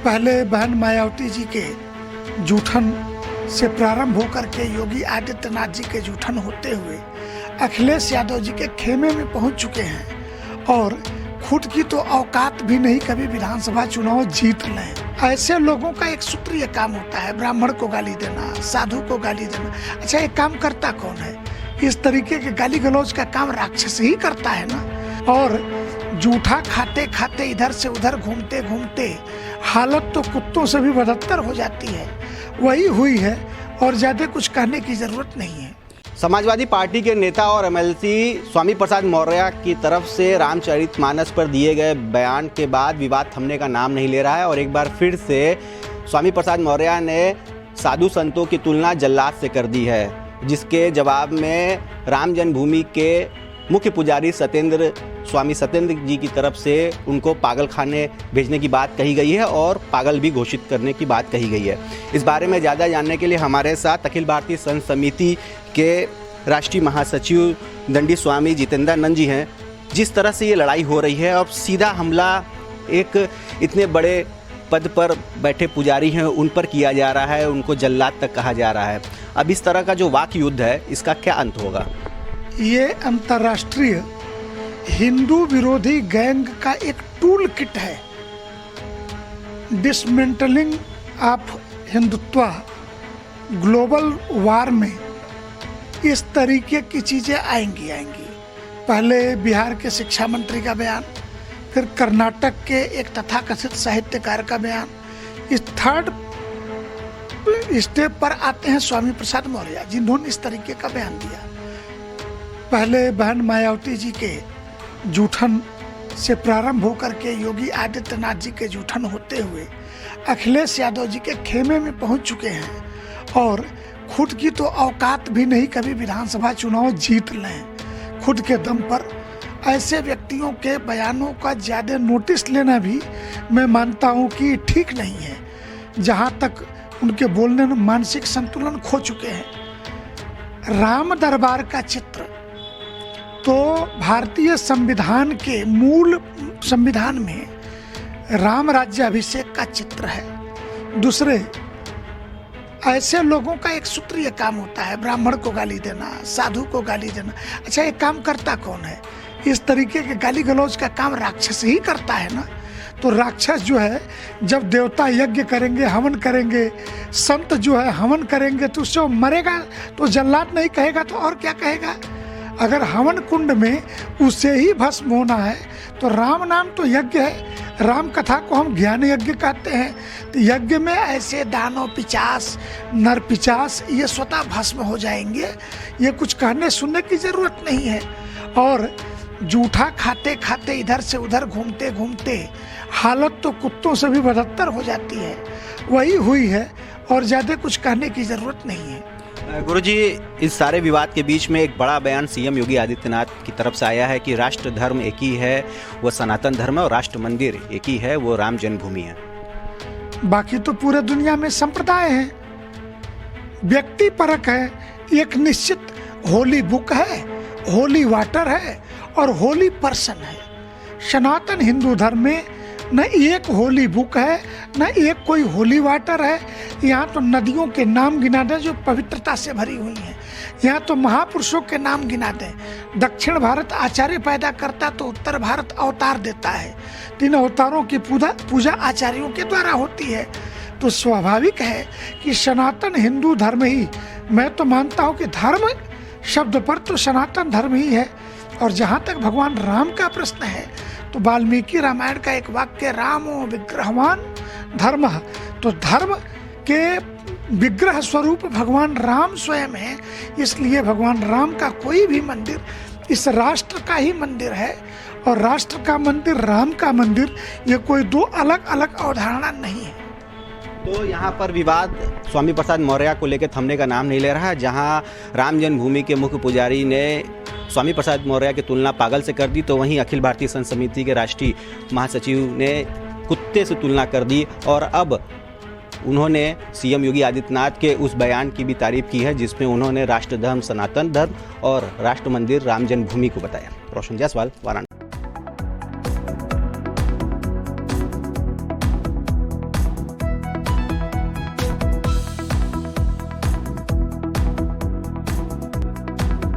पहले बहन मायावती जी के जूठन से प्रारंभ होकर के योगी आदित्यनाथ जी के जूठन होते हुए अखिलेश यादव जी के खेमे में पहुंच चुके हैं और खुद की तो औकात भी नहीं कभी विधानसभा चुनाव जीत लें। ऐसे लोगों का एक सूत्रीय काम होता है ब्राह्मण को गाली देना, साधु को गाली देना। अच्छा, ये काम करता कौन है? इस तरीके के गाली गलौज का काम राक्षस ही करता है ना। और जूठा खाते खाते इधर से उधर घूमते घूमते हालत तो कुत्तों से भी बदतर हो जाती है। वही हुई है और ज्यादा कुछ कहने की जरूरत नहीं है। समाजवादी पार्टी के नेता और एमएलसी स्वामी प्रसाद मौर्य की तरफ से रामचरितमानस पर दिए गए बयान के बाद विवाद थमने का नाम नहीं ले रहा है और एक बार फिर से स्वामी प्रसाद मौर्य ने साधु संतों की तुलना जल्लाद से कर दी है, जिसके जवाब में राम जन्मभूमि के मुख्य पुजारी स्वामी सत्येंद्र जी की तरफ से उनको पागल खाने भेजने की बात कही गई है और पागल भी घोषित करने की बात कही गई है। इस बारे में ज़्यादा जानने के लिए हमारे साथ अखिल भारतीय संत समिति के राष्ट्रीय महासचिव दंडी स्वामी जितेंद्रानंद जी हैं। जिस तरह से ये लड़ाई हो रही है, अब सीधा हमला एक इतने बड़े पद पर बैठे पुजारी हैं उन पर किया जा रहा है, उनको जल्लाद तक कहा जा रहा है। अब इस तरह का जो वाक युद्ध है, इसका क्या अंत होगा? ये अंतर्राष्ट्रीय हिंदू विरोधी गैंग का एक टूल किट है। डिसमेंटलिंग ऑफ हिंदुत्व ग्लोबल वार में इस तरीके की चीजें आएंगी। पहले बिहार के शिक्षा मंत्री का बयान, फिर कर्नाटक के एक तथाकथित साहित्यकार का बयान, इस थर्ड स्टेप पर आते हैं स्वामी प्रसाद मौर्य, जिन्होंने इस तरीके का बयान दिया। पहले बहन मायावती जी के जूठन से प्रारंभ होकर के योगी आदित्यनाथ जी के जूठन होते हुए अखिलेश यादव जी के खेमे में पहुंच चुके हैं और खुद की तो औकात भी नहीं कभी विधानसभा चुनाव जीत लें। खुद के दम पर ऐसे व्यक्तियों के बयानों का ज़्यादा नोटिस लेना भी मैं मानता हूं कि ठीक नहीं है, जहां तक उनके बोलने में मानसिक संतुलन खो चुके हैं। राम दरबार का चित्र तो भारतीय संविधान के मूल संविधान में राम राज्याभिषेक का चित्र है। दूसरे, ऐसे लोगों का एक सूत्रीय काम होता है ब्राह्मण को गाली देना, साधु को गाली देना। अच्छा, ये काम करता कौन है? इस तरीके के गाली गलौज का काम राक्षस ही करता है ना। तो राक्षस जो है, जब देवता यज्ञ करेंगे, हवन करेंगे, संत जो है हवन करेंगे, तो उससे मरेगा तो जल्लाद नहीं कहेगा तो और क्या कहेगा? अगर हवन कुंड में उसे ही भस्म होना है तो राम नाम तो यज्ञ है। राम कथा को हम ज्ञान यज्ञ कहते हैं। तो यज्ञ में ऐसे दानव पिचास, नर पिचास, ये स्वतः भस्म हो जाएंगे। ये कुछ कहने सुनने की जरूरत नहीं है। और जूठा खाते खाते इधर से उधर घूमते घूमते हालत तो कुत्तों से भी बदतर हो जाती है। वही हुई है और ज़्यादा कुछ कहने की जरूरत नहीं है। गुरुजी, इस सारे विवाद के बीच में एक बड़ा बयान सीएम योगी आदित्यनाथ की तरफ से आया है कि राष्ट्र धर्म एक ही है, वो सनातन धर्म है, और राष्ट्र मंदिर एक ही है, वो राम जन्मभूमि है। बाकी तो पूरे दुनिया में संप्रदाय है, व्यक्ति परक है। एक निश्चित होली बुक है, होली वाटर है और होली पर्सन है। सनातन हिंदू धर्म में न एक होली बुक है, न एक कोई होली वाटर है। यहाँ तो नदियों के नाम गिना दें जो पवित्रता से भरी हुई हैं। यहाँ तो महापुरुषों के नाम गिना दें। दक्षिण भारत आचार्य पैदा करता तो उत्तर भारत अवतार देता है। 3 अवतारों की पूजा आचार्यों के द्वारा होती है। तो स्वाभाविक है कि सनातन हिंदू धर्म ही, मैं तो मानता हूँ कि धर्म शब्द पर तो सनातन धर्म ही है। और जहाँ तक भगवान राम का प्रश्न है तो वाल्मीकि रामायण का एक वाक्य, रामो विग्रहवान धर्म, तो धर्म के विग्रह स्वरूप भगवान राम स्वयं है। इसलिए भगवान राम का कोई भी मंदिर इस राष्ट्र का ही मंदिर है और राष्ट्र का मंदिर, राम का मंदिर, ये कोई दो अलग अलग अवधारणा नहीं है। तो यहाँ पर विवाद स्वामी प्रसाद मौर्य को लेकर थमने का नाम नहीं ले रहा है। जहाँ राम जन्मभूमि के मुख्य पुजारी ने स्वामी प्रसाद मौर्य की तुलना पागल से कर दी, तो वहीं अखिल भारतीय संत समिति के राष्ट्रीय महासचिव ने कुत्ते से तुलना कर दी और अब उन्होंने सीएम योगी आदित्यनाथ के उस बयान की भी तारीफ की है जिसमें उन्होंने राष्ट्र धर्म सनातन धर्म और राष्ट्र मंदिर राम जन्मभूमि को बताया। रोशन जायसवाल, वाराणसी।